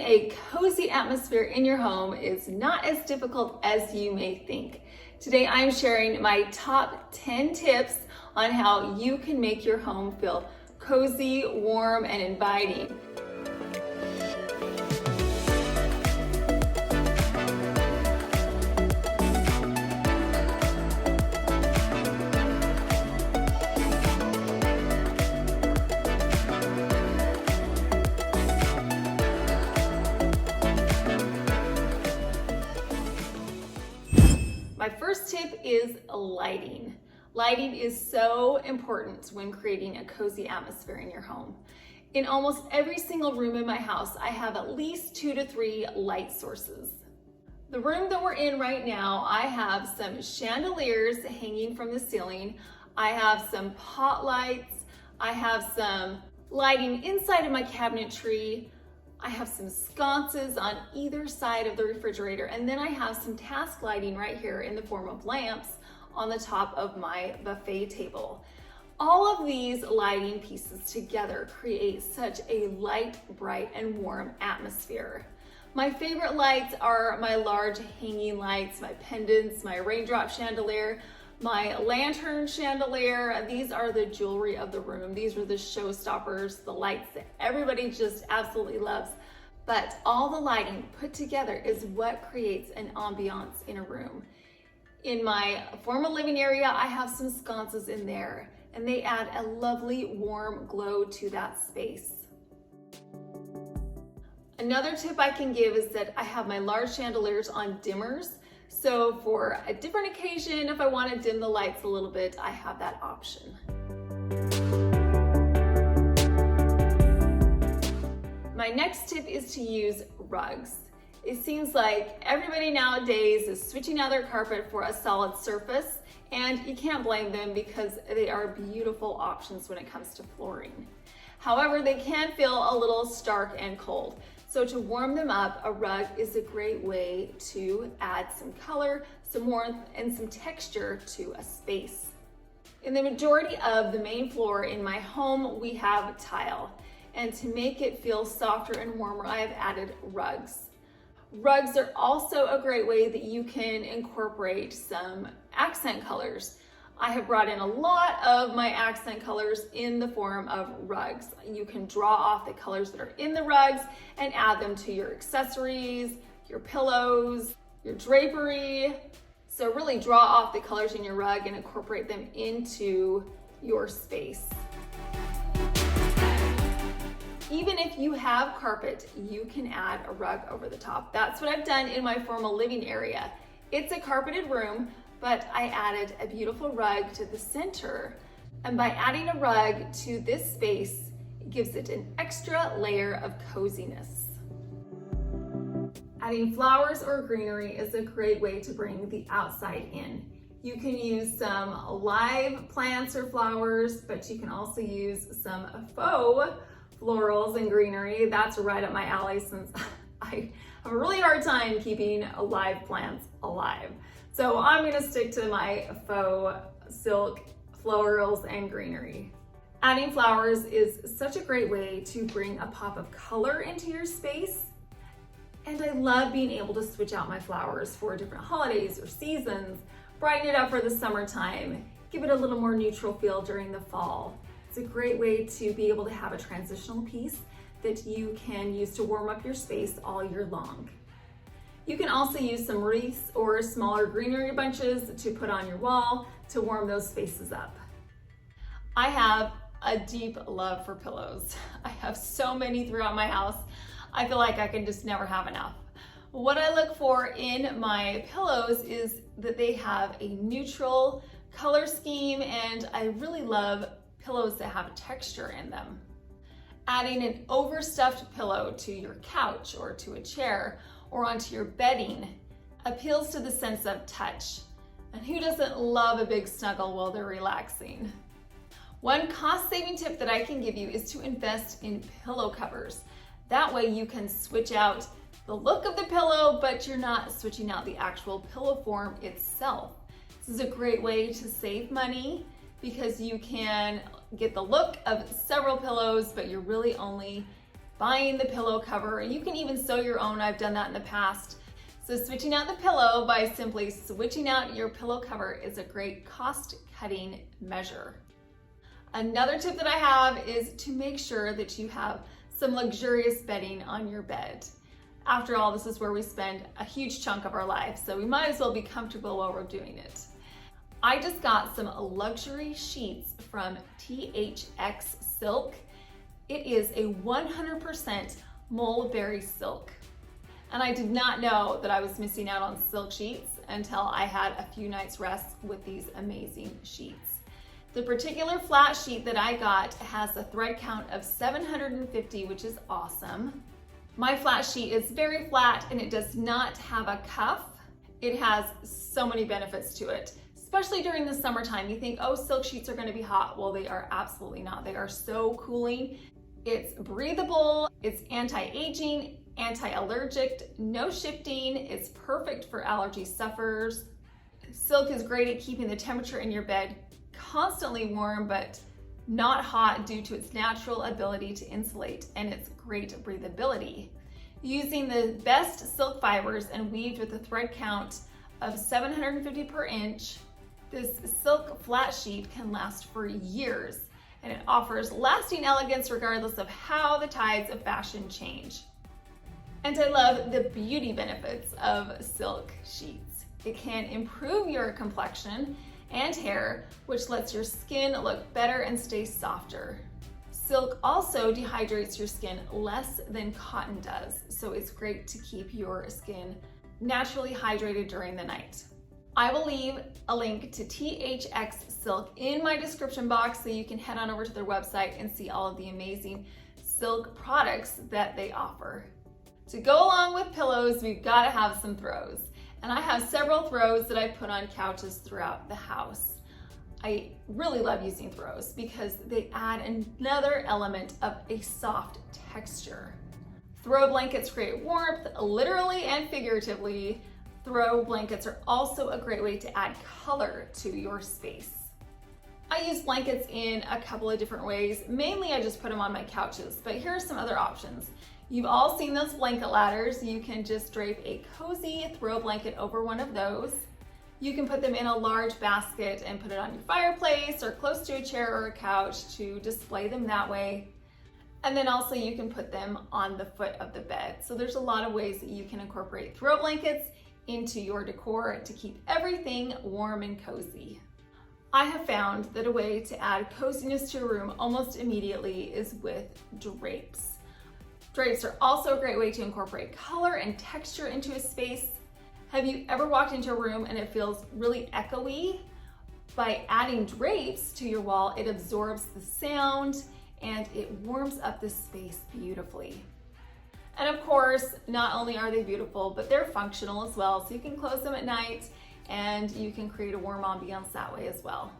a cozy atmosphere in your home is not as difficult as you may think. Today I'm sharing my top 10 tips on how you can make your home feel cozy, warm, and inviting. My first tip is lighting. Lighting is so important when creating a cozy atmosphere in your home. In almost every single room in my house, I have at least 2 to 3 light sources. The room that we're in right now, I have some chandeliers hanging from the ceiling. I have some pot lights. I have some lighting inside of my cabinetry. I have some sconces on either side of the refrigerator, and then I have some task lighting right here in the form of lamps on the top of my buffet table. All of these lighting pieces together create such a light, bright, and warm atmosphere. My favorite lights are my large hanging lights, my pendants, my raindrop chandelier, my lantern chandelier. These are the jewelry of the room. These are the showstoppers, the lights that everybody just absolutely loves. But all the lighting put together is what creates an ambiance in a room. In my formal living area, I have some sconces in there, and they add a lovely warm glow to that space. Another tip I can give is that I have my large chandeliers on dimmers. So for a different occasion, if I want to dim the lights a little bit, I have that option. My next tip is to use rugs. It seems like everybody nowadays is switching out their carpet for a solid surface, and you can't blame them because they are beautiful options when it comes to flooring. However, they can feel a little stark and cold. So to warm them up, a rug is a great way to add some color, some warmth, and some texture to a space. In the majority of the main floor in my home, we have tile. And to make it feel softer and warmer, I have added rugs. Rugs are also a great way that you can incorporate some accent colors. I have brought in a lot of my accent colors in the form of rugs. You can draw off the colors that are in the rugs and add them to your accessories, your pillows, your drapery. So really draw off the colors in your rug and incorporate them into your space. Even if you have carpet, you can add a rug over the top. That's what I've done in my formal living area. It's a carpeted room, but I added a beautiful rug to the center. And by adding a rug to this space, it gives it an extra layer of coziness. Adding flowers or greenery is a great way to bring the outside in. You can use some live plants or flowers, but you can also use some faux florals and greenery. That's right up my alley since I have a really hard time keeping live plants alive. So I'm gonna stick to my faux silk florals and greenery. Adding flowers is such a great way to bring a pop of color into your space. And I love being able to switch out my flowers for different holidays or seasons, brighten it up for the summertime, give it a little more neutral feel during the fall. It's a great way to be able to have a transitional piece that you can use to warm up your space all year long. You can also use some wreaths or smaller greenery bunches to put on your wall to warm those spaces up. I have a deep love for pillows. I have so many throughout my house. I feel like I can just never have enough. What I look for in my pillows is that they have a neutral color scheme, and I really love pillows that have texture in them. Adding an overstuffed pillow to your couch or to a chair or onto your bedding appeals to the sense of touch. And who doesn't love a big snuggle while they're relaxing? One cost-saving tip that I can give you is to invest in pillow covers. That way you can switch out the look of the pillow, but you're not switching out the actual pillow form itself. This is a great way to save money because you can get the look of several pillows, but you're really only buying the pillow cover. You can even sew your own. I've done that in the past. So switching out the pillow by simply switching out your pillow cover is a great cost-cutting measure. Another tip that I have is to make sure that you have some luxurious bedding on your bed. After all, this is where we spend a huge chunk of our life, so we might as well be comfortable while we're doing it. I just got some luxury sheets from THX Silk. It is a 100% mulberry silk. And I did not know that I was missing out on silk sheets until I had a few nights rest with these amazing sheets. The particular flat sheet that I got has a thread count of 750, which is awesome. My flat sheet is very flat and it does not have a cuff. It has so many benefits to it, especially during the summertime. You think, oh, silk sheets are going to be hot. Well, they are absolutely not. They are so cooling. It's breathable, it's anti-aging, anti-allergic, no shifting, it's perfect for allergy sufferers. Silk is great at keeping the temperature in your bed constantly warm, but not hot due to its natural ability to insulate and its great breathability. Using the best silk fibers and weaved with a thread count of 750 per inch, this silk flat sheet can last for years, and it offers lasting elegance regardless of how the tides of fashion change. And I love the beauty benefits of silk sheets. It can improve your complexion and hair, which lets your skin look better and stay softer. Silk also dehydrates your skin less than cotton does, so it's great to keep your skin naturally hydrated during the night. I will leave a link to THX Silk in my description box so you can head on over to their website and see all of the amazing silk products that they offer. To go along with pillows, we've got to have some throws. And I have several throws that I put on couches throughout the house. I really love using throws because they add another element of a soft texture. Throw blankets create warmth, literally and figuratively. Throw blankets are also a great way to add color to your space. I use blankets in a couple of different ways. Mainly I just put them on my couches, but here are some other options. You've all seen those blanket ladders. You can just drape a cozy throw blanket over one of those. You can put them in a large basket and put it on your fireplace or close to a chair or a couch to display them that way. And then also you can put them on the foot of the bed. So there's a lot of ways that you can incorporate throw blankets into your decor to keep everything warm and cozy. I have found that a way to add coziness to your room almost immediately is with drapes. Drapes are also a great way to incorporate color and texture into a space. Have you ever walked into a room and it feels really echoey? By adding drapes to your wall, it absorbs the sound and it warms up the space beautifully. And of course, not only are they beautiful, but they're functional as well. So you can close them at night and you can create a warm ambiance that way as well.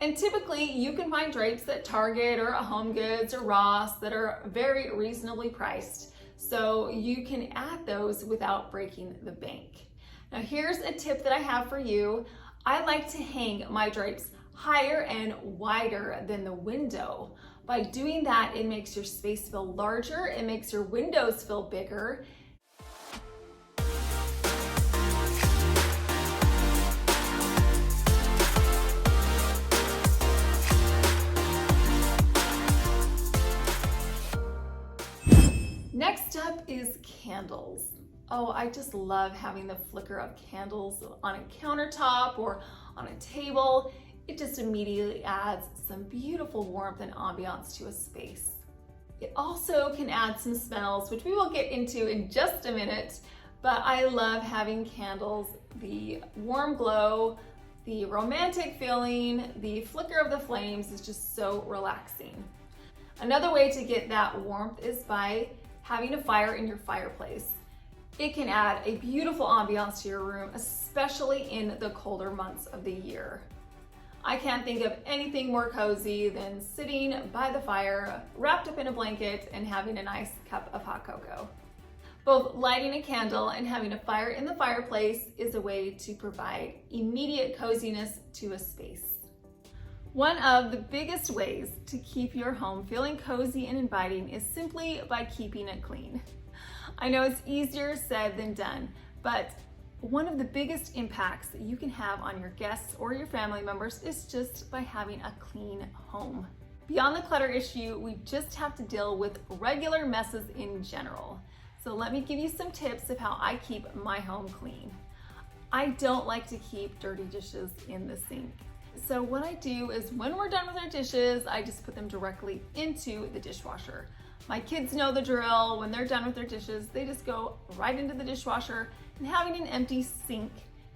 And typically you can find drapes at Target or at Home Goods or Ross that are very reasonably priced. So you can add those without breaking the bank. Now here's a tip that I have for you. I like to hang my drapes higher and wider than the window. By doing that, it makes your space feel larger, it makes your windows feel bigger. Next up is candles. Oh, I just love having the flicker of candles on a countertop or on a table. It just immediately adds some beautiful warmth and ambiance to a space. It also can add some smells, which we will get into in just a minute, but I love having candles. The warm glow, the romantic feeling, the flicker of the flames is just so relaxing. Another way to get that warmth is by having a fire in your fireplace. It can add a beautiful ambiance to your room, especially in the colder months of the year. I can't think of anything more cozy than sitting by the fire, wrapped up in a blanket and having a nice cup of hot cocoa. Both lighting a candle and having a fire in the fireplace is a way to provide immediate coziness to a space. One of the biggest ways to keep your home feeling cozy and inviting is simply by keeping it clean. I know it's easier said than done, but one of the biggest impacts that you can have on your guests or your family members is just by having a clean home. Beyond the clutter issue, we just have to deal with regular messes in general. So let me give you some tips of how I keep my home clean. I don't like to keep dirty dishes in the sink. So what I do is when we're done with our dishes, I just put them directly into the dishwasher. My kids know the drill. When they're done with their dishes, they just go right into the dishwasher, and having an empty sink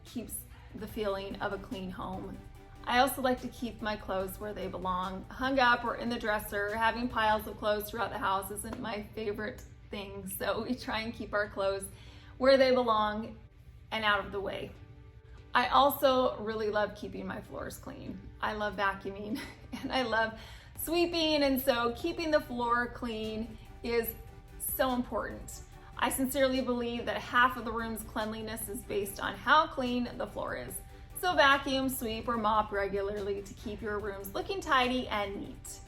keeps the feeling of a clean home. I also like to keep my clothes where they belong, hung up or in the dresser. Having piles of clothes throughout the house isn't my favorite thing, so we try and keep our clothes where they belong and out of the way. I also really love keeping my floors clean. I love vacuuming and I love sweeping, and so keeping the floor clean is so important. I sincerely believe that half of the room's cleanliness is based on how clean the floor is. So vacuum, sweep, or mop regularly to keep your rooms looking tidy and neat.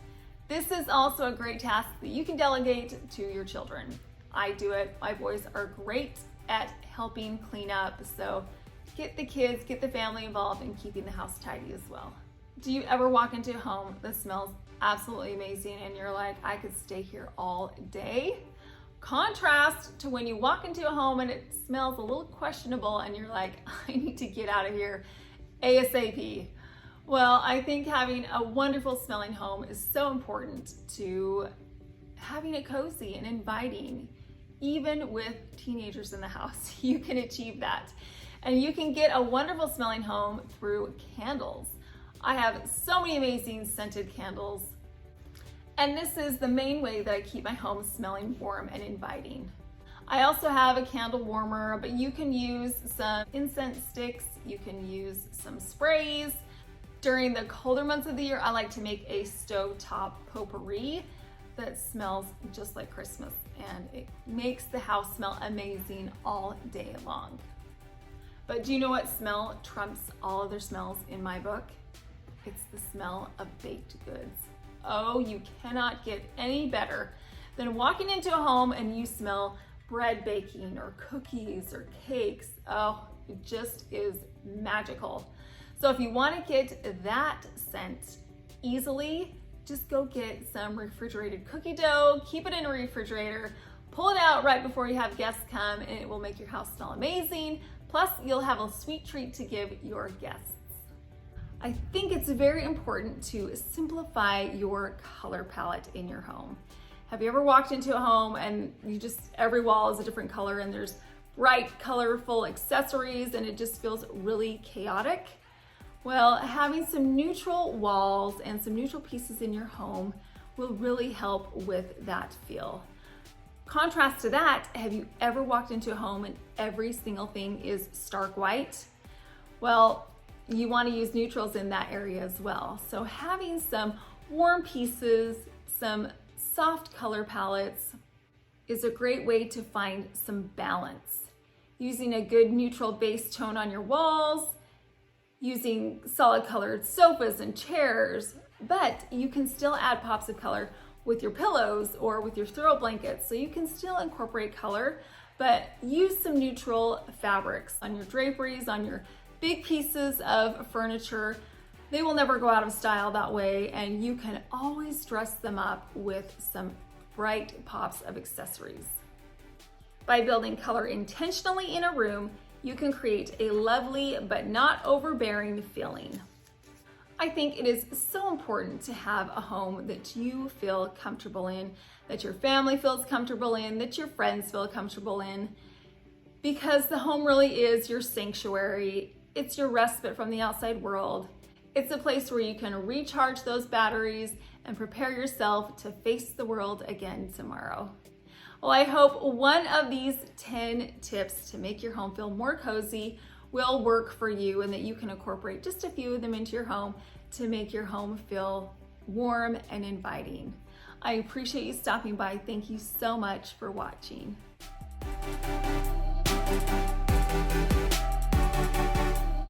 This is also a great task that you can delegate to your children. I do it. My boys are great at helping clean up, so get the kids, get the family involved in keeping the house tidy as well. Do you ever walk into a home that smells absolutely amazing and you're like, I could stay here all day? Contrast to when you walk into a home and it smells a little questionable and you're like, I need to get out of here ASAP. Well, I think having a wonderful smelling home is so important to having it cozy and inviting. Even with teenagers in the house, you can achieve that. And you can get a wonderful smelling home through candles. I have so many amazing scented candles. And this is the main way that I keep my home smelling warm and inviting. I also have a candle warmer, but you can use some incense sticks, you can use some sprays. During the colder months of the year, I like to make a stovetop potpourri that smells just like Christmas, and it makes the house smell amazing all day long. But do you know what smell trumps all other smells in my book? It's the smell of baked goods. Oh, you cannot get any better than walking into a home and you smell bread baking or cookies or cakes. Oh, it just is magical. So if you want to get that scent easily, just go get some refrigerated cookie dough, keep it in a refrigerator, pull it out right before you have guests come, and it will make your house smell amazing. Plus, you'll have a sweet treat to give your guests. I think it's very important to simplify your color palette in your home. Have you ever walked into a home and every wall is a different color and there's bright, colorful accessories and it just feels really chaotic? Well, having some neutral walls and some neutral pieces in your home will really help with that feel. Contrast to that, have you ever walked into a home and every single thing is stark white? Well, you want to use neutrals in that area as well. So having some warm pieces, some soft color palettes is a great way to find some balance. Using a good neutral base tone on your walls, using solid colored sofas and chairs, but you can still add pops of color with your pillows or with your throw blankets. So you can still incorporate color, but use some neutral fabrics on your draperies, on your big pieces of furniture. They will never go out of style that way, and you can always dress them up with some bright pops of accessories. By building color intentionally in a room, you can create a lovely but not overbearing feeling. I think it is so important to have a home that you feel comfortable in, that your family feels comfortable in, that your friends feel comfortable in, because the home really is your sanctuary. It's your respite from the outside world. It's a place where you can recharge those batteries and prepare yourself to face the world again tomorrow. Well, I hope one of these 10 tips to make your home feel more cozy will work for you, and that you can incorporate just a few of them into your home to make your home feel warm and inviting. I appreciate you stopping by. Thank you so much for watching.